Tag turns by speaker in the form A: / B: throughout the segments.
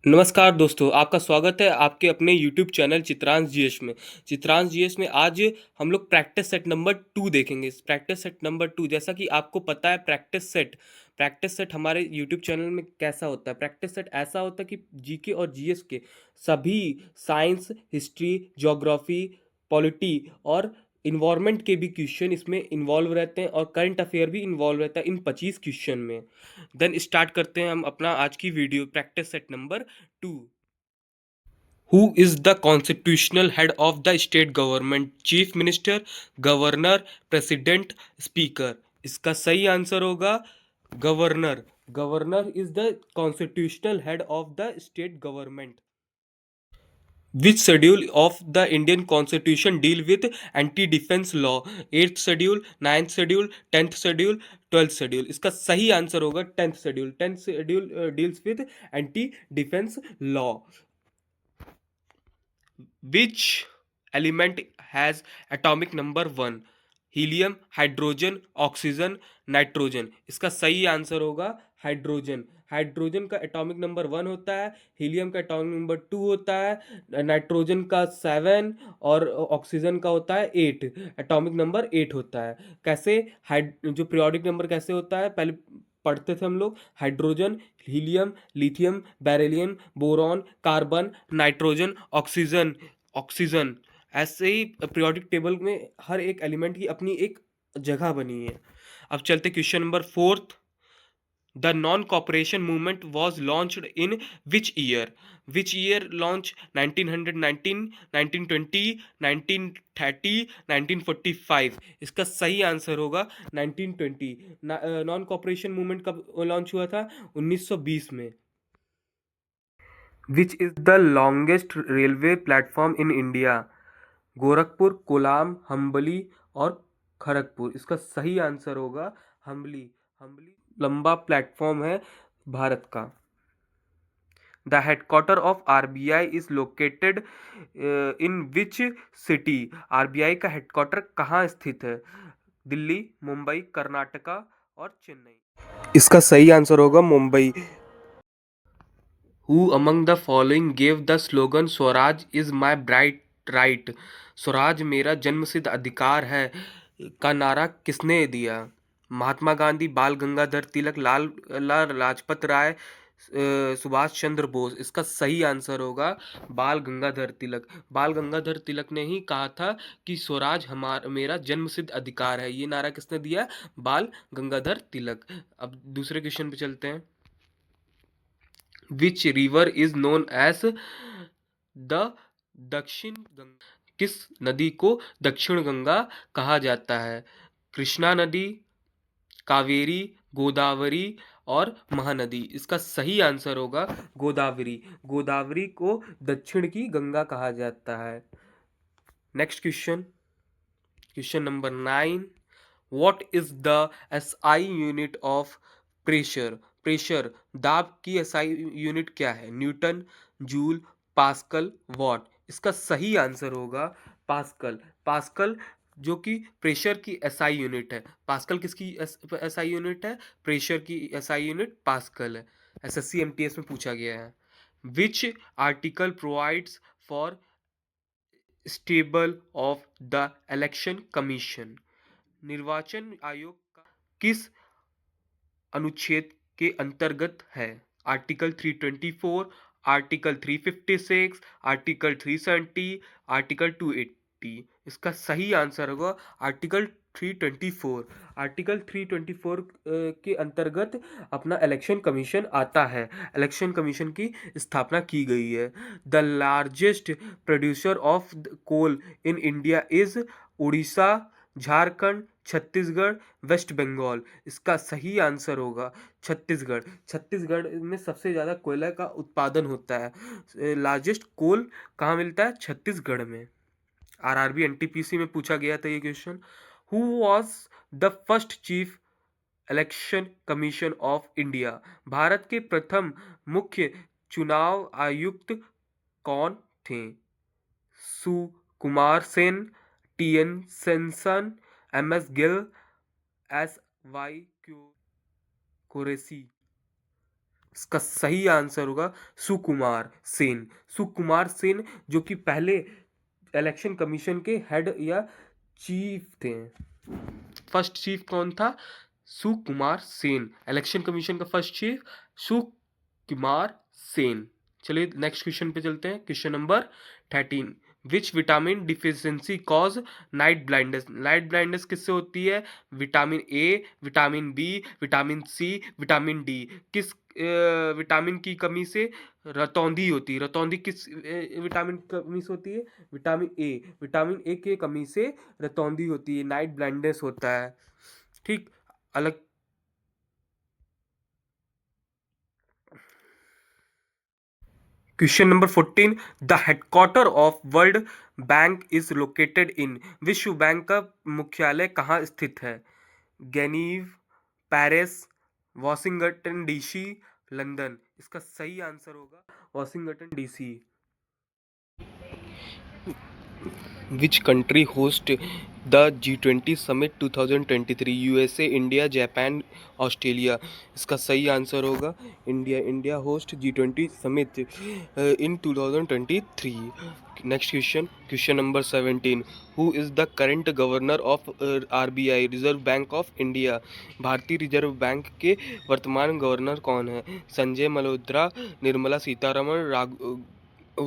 A: नमस्कार दोस्तों, आपका स्वागत है आपके अपने यूट्यूब चैनल चित्रांश जीएस में। चित्रांश जीएस में आज हम लोग प्रैक्टिस सेट नंबर 2 देखेंगे। इस प्रैक्टिस सेट नंबर 2 जैसा कि आपको पता है प्रैक्टिस सेट हमारे यूट्यूब चैनल में कैसा होता है। प्रैक्टिस सेट ऐसा होता है कि जीके और जीएस के सभी साइंस, हिस्ट्री, ज्योग्राफी, पॉलिटी और इन्वायरमेंट के भी क्वेश्चन इसमें इन्वॉल्व रहते हैं और करंट अफेयर भी इन्वॉल्व रहता है इन 25 क्वेश्चन में। देन स्टार्ट करते हैं हम अपना आज की video practice set number 2। Who is the constitutional head of the state government? Chief minister, governor, president, speaker. इसका सही आंसर होगा governor. Governor is the constitutional head of the state government. Which schedule of the Indian Constitution deal with anti-defense law? 8th schedule, 9th schedule, 10th schedule, 12th schedule। इसका सही answer होगा 10th schedule। 10th schedule deals with anti-defense law। Which element has atomic number 1? Helium, hydrogen, oxygen, nitrogen. इसका सही answer होगा hydrogen. Hydrogen का atomic number 1 होता है, helium का एटॉमिक नंबर 2 होता है, नाइट्रोजन का 7 और ऑक्सीजन का होता है 8। एटॉमिक नंबर 8 होता है। कैसे हाइड जो पीरियोडिक नंबर कैसे होता है पहले पढ़ते थे हम लोग। Hydrogen, helium, lithium, beryllium, boron, carbon, nitrogen, oxygen. Oxygen ऐसे ही पीरियोडिक टेबल में हर एक एलिमेंट की अपनी एक जगह बनी है। अब चलते question number 4। The non cooperation movement was launched in which year? Which year launch? 1919, 1920, 1930, 1945। इसका सही आंसर होगा 1920। नॉन कॉपरेशन मूवमेंट कब लॉन्च हुआ था? 1920 में। Which is the longest railway platform in India? Gorakhpur, Kollam, Hubli और खड़गपुर। इसका सही आंसर होगा हम्बली। हम्बली लंबा प्लेटफॉर्म है भारत का। The headquarter of RBI is located in which city? RBI का हेडक्वार्टर कहाँ स्थित है? दिल्ली, मुंबई, कर्नाटका और चेन्नई। इसका सही आंसर होगा Mumbai. Who among the following gave the slogan Swaraj is my bright right? Swaraj मेरा जन्मसिद्ध अधिकार है का नारा किसने दिया? महात्मा गांधी, बाल गंगाधर तिलक, लाला लाजपत राय, सुभाष चंद्र बोस। इसका सही आंसर होगा बाल गंगाधर तिलक। बाल गंगाधर तिलक ने ही कहा था कि स्वराज हमारा मेरा जन्मसिद्ध अधिकार है। ये नारा किसने दिया? बाल गंगाधर तिलक। अब दूसरे क्वेश्चन पे चलते हैं। Which river is known as the Dakshin Ganga? किस नदी को दक्षिण गंगा कहा जाता है? कृष्णा नदी, कावेरी, गोदावरी और महानदी। इसका सही आंसर होगा गोदावरी। गोदावरी को दक्षिण की गंगा कहा जाता है। Next question, question number 9। What is the SI unit of pressure? Pressure दाब की एसआई यूनिट क्या है? Newton, joule, pascal, what. इसका सही आंसर होगा पास्कल। पास्कल जो कि प्रेशर की एसआई यूनिट है। पास्कल किसकी एसआई यूनिट है? प्रेशर की एसआई यूनिट पास्कल है। एसएससी एमटीएस में पूछा गया है। Which article provides for stable of the election commission? निर्वाचन आयोग का किस अनुच्छेद के अंतर्गत है? Article 324, article 356, article 370, article 280। इसका सही आंसर होगा आर्टिकल 324। आर्टिकल 324 के अंतर्गत अपना इलेक्शन कमीशन आता है। इलेक्शन कमीशन की स्थापना की गई है। The largest producer of coal in India is Orissa, Jharkhand, Chhattisgarh, West Bengal. इसका सही आंसर होगा छत्तीसगढ़। छत्तीसगढ़ में सबसे ज़्यादा कोयला का उत्पादन होता है। लार्जेस्ट कोल कहाँ मिलता है? छत्तीसगढ़ में। आरआरबी एनटीपीसी में पूछा गया था ये question. Who was the first chief election commission of India? भारत के प्रथम मुख्य चुनाव आयुक्त कौन थे? Sukumar Sen, T N Seshan, M S Gill, S Y Q Qureshi. इसका सही आंसर होगा सुकुमार सेन। सुकुमार सेन जो कि पहले इलेक्शन कमीशन के हेड या चीफ थे। फर्स्ट चीफ कौन था? सुकुमार सेन, इलेक्शन कमीशन का फर्स्ट चीफ सुकुमार सेन। चलिए नेक्स्ट क्वेश्चन पे चलते हैं। Question number 13, which vitamin deficiency cause night blindness? Night blindness किससे होती है? Vitamin A, vitamin B, vitamin C, vitamin D. किस विटामिन की कमी से रतौंधी होती है? रतौंधी किस विटामिन की कमी से होती है? Vitamin A. विटामिन ए की कमी से रतौंधी होती है, नाइट ब्लाइंडनेस होता है। ठीक, अलग। Question number 14, the headquarter of world bank is located इन? विश्व बैंक का मुख्यालय कहाँ स्थित है? गेनीव, पेरिस, वॉशिंगटन डीसी, लंदन। इसका सही आंसर होगा Washington DC. Which country host the G20 Summit 2023? USA, India, Japan, Australia. इसका सही आंसर होगा India. India host G20 summit in 2023। Next question, question number 17, who is the current governor of RBI, reserve bank of India? भारतीय reserve bank के वर्तमान governor कौन है? संजय मल्होत्रा, निर्मला सीतारमण,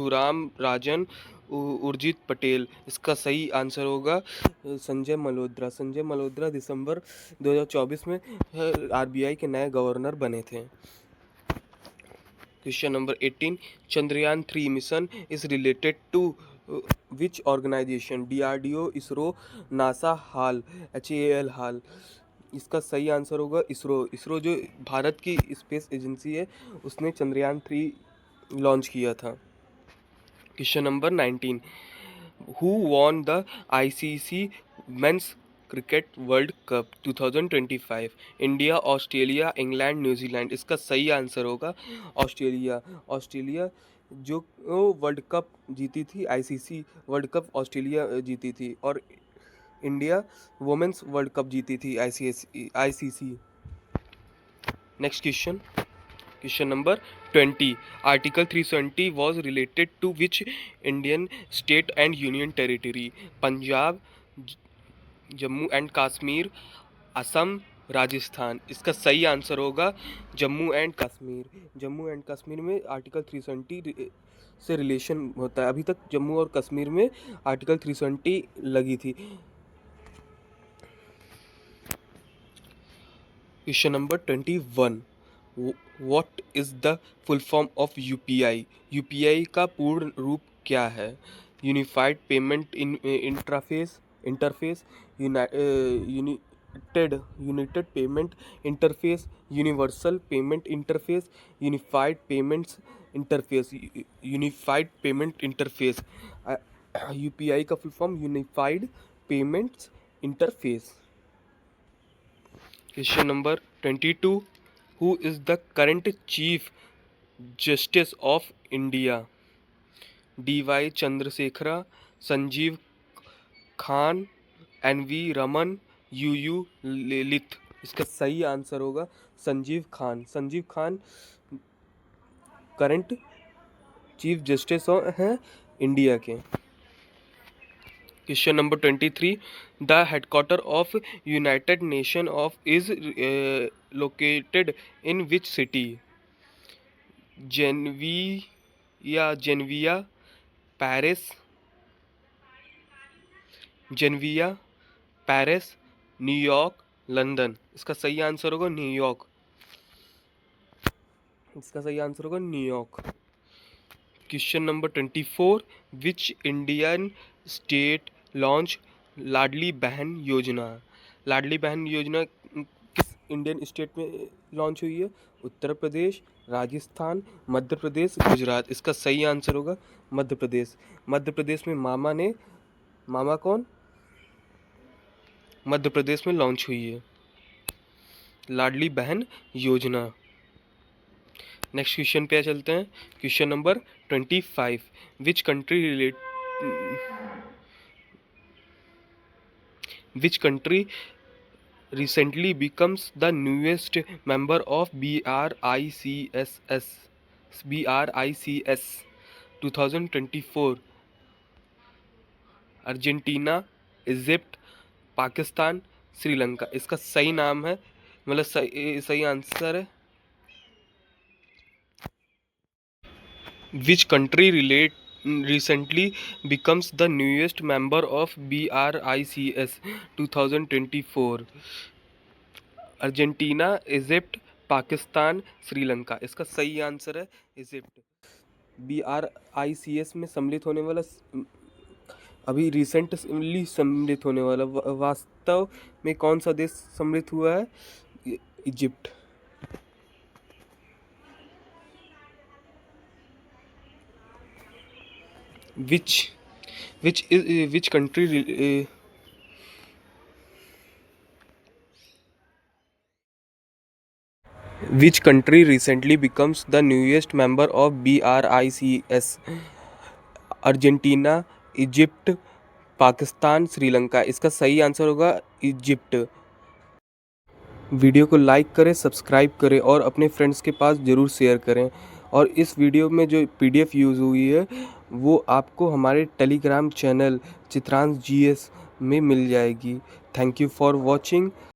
A: राम राजन, उर्जित पटेल। इसका सही आंसर होगा संजय मल्होत्रा। संजय मल्होत्रा दिसंबर 2024 में आरबीआई के नए गवर्नर बने थे। Question number 18, Chandrayaan 3 mission is related to which organization? DRDO, ISRO, NASA, HAL, HAL HAL. इसका सही आंसर होगा इसरो। इसरो जो भारत की स्पेस एजेंसी है, उसने चंद्रयान 3 लॉन्च किया था। Question number 19, who won the ICC men's cricket world cup 2025? India, Australia, England, New Zealand. इसका सही आंसर होगा ऑस्ट्रेलिया। ऑस्ट्रेलिया जो वर्ल्ड कप जीती थी, ICC वर्ल्ड कप ऑस्ट्रेलिया जीती थी, और इंडिया वुमेन्स वर्ल्ड कप जीती थी ICC। Next question, question number 20, article 370 was related to which Indian state and union territory? Punjab, Jammu and Kashmir, Assam, Rajasthan. इसका सही आंसर होगा जम्मू एंड कश्मीर। जम्मू एंड कश्मीर में आर्टिकल 370 से रिलेशन होता है। अभी तक जम्मू और कश्मीर में आर्टिकल 370 लगी थी। Question number 21, what is the full form of UPI? UPI का पूर्ण रूप क्या है? Unified payment interface, united payment interface, universal payment interface, unified payments interface. Unified payment interface. UPI का full form unified payments interface. Question number 22, who is the current chief justice of India? DY Chandrashekhara, Sanjiv Khan, NV Raman, UU Lalit. इसका सही answer होगा Sanjiv Khan. Sanjiv Khan current chief justice हैं India के। Question number 23, the headquarter of United Nation of is located in which city? Geneva, Paris, Geneva, Paris, New York, London. इसका सही answer होगा New York. इसका सही आंसर होगा New York. Question number 24, which Indian state launch Ladli Behna Yojana? लाडली बहन योजना किस इंडियन स्टेट में launch हुई है? उत्तर प्रदेश, राजस्थान, मध्य प्रदेश, गुजरात। इसका सही आंसर होगा मध्य प्रदेश। मध्य प्रदेश में मामा कौन? मध्य प्रदेश में लॉन्च हुई है लाडली बहन योजना। नेक्स्ट क्वेश्चन पे चलते हैं। Question number 25, which country recently becomes the newest member of BRICS 2024। Argentina, Egypt, Pakistan, Sri Lanka इसका सही नाम है, मतलब सही सही आंसर है। Which country recently becomes the newest member of BRICS 2024? Argentina, Egypt, Pakistan, Sri Lanka इसका सही आंसर है इजिप्ट। BRICS में सम्मिलित होने वाला अभी रिसेंटली सम्मिलित होने वाला वास्तव में कौन सा देश सम्मिलित हुआ है? Egypt. Which country which country recently becomes the newest member of BRICS? Argentina, Egypt, Pakistan, Sri Lanka इसका सही आंसर होगा इजिप्ट। वीडियो को लाइक करें, सब्सक्राइब करें और अपने फ्रेंड्स के पास ज़रूर शेयर करें। और इस वीडियो में जो PDF यूज़ हुई है वो आपको हमारे टेलीग्राम चैनल चित्रांश GS में मिल जाएगी। Thank you for watching.